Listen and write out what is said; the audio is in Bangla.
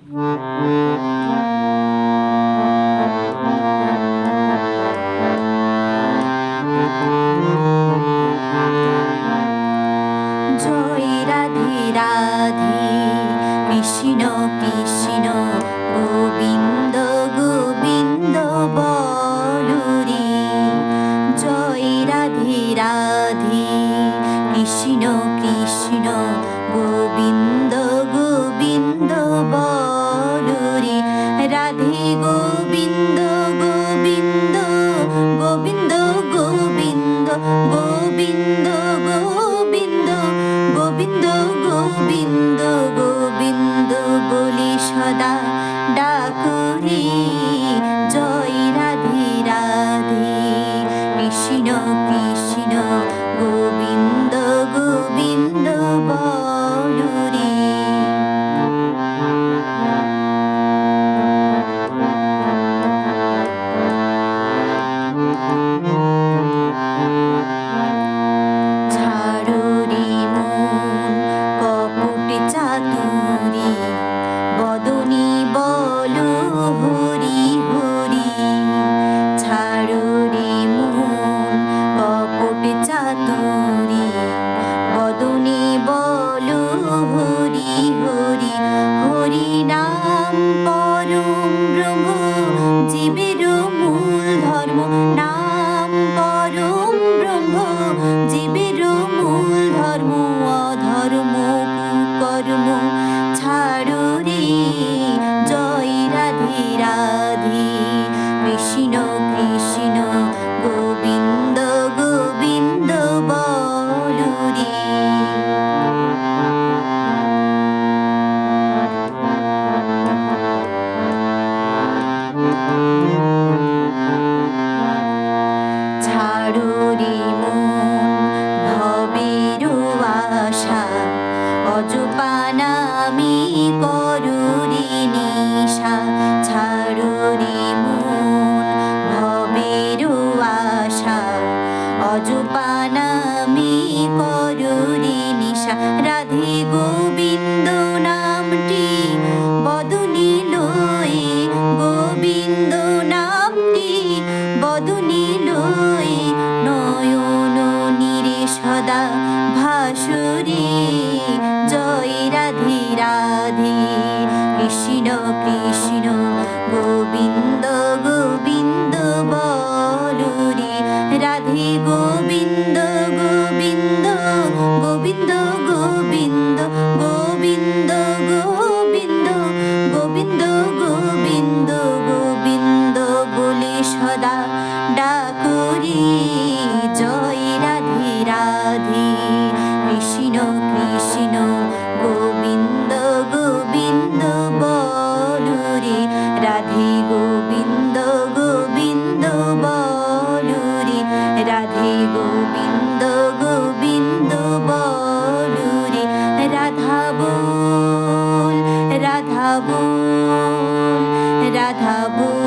জয় রাধে রাধে কৃষ্ণ কৃষ্ণ গোবিন্দ গোবিন্দ বলুরে। জয় রাধে রাধে কৃষ্ণ কৃষ্ণ গোবিন্দ গোবিন্দ বলুরে। রাধে গোবিন্দ গোবিন্দ গোবিন্দ গোবিন্দ গোবিন্দ গোবিন্দ গোবিন্দ গোবিন্দ গোবিন্দ বলি সদা ডাকুরে। জয় রাধে রাধে কৃষ্ণ কৃষ্ণ গোবিন্দ গোবিন্দ বলুরে। ছাড়ো রে মন কপট চাতুরি বদনি বলো হরি হরি। ছাড়ো রে মন কপট চাতুরি বদনি বলো হরি হরি। হরি নাম পরম ব্রহ্ম জীবের মূল ধর্ম। নাম পরম ব্রহ্ম জীবের মূল ধর্ম। অধর্ম কুকর্ম ছাড়ো রে। জয় রাধে রাধে কৃষ্ণ কৃষ্ণ গোবিন্দ গোবিন্দ বলুরে। ছাড়ো রে মন ভবের আশা অজপানামি করো রে নিশা। ছাড়ো রে মন ভবের আশা অজপানামি করো রে নিশা। রাধে গোবিন্দ নামটি বদনি লয়ে। গোবিন্দ নামটি বদনি লয়ে নয়ন নীরে সদা ভাসুরে। জয় রাধে রাধে কৃষ্ণ কৃষ্ণ গোবিন্দ গোবিন্দ বলুরে। রাধে গোবিন্দ গোবিন্দ গোবিন্দ গোবিন্দ গোবিন্দ গোবিন্দ গোবিন্দ গোবিন্দ গোবিন্দ বলে সদা ডাকুরে। জয় রাধে রাধে কৃষ্ণ কৃষ্ণ গোবিন্দ গোবিন্দ বলুরে। রাধে গোবিন্দ গোবিন্দ বলুরে। রাধে গোবিন্দ গোবিন্দ বলুরে। রাধা বল রাধা বল রাধা বল।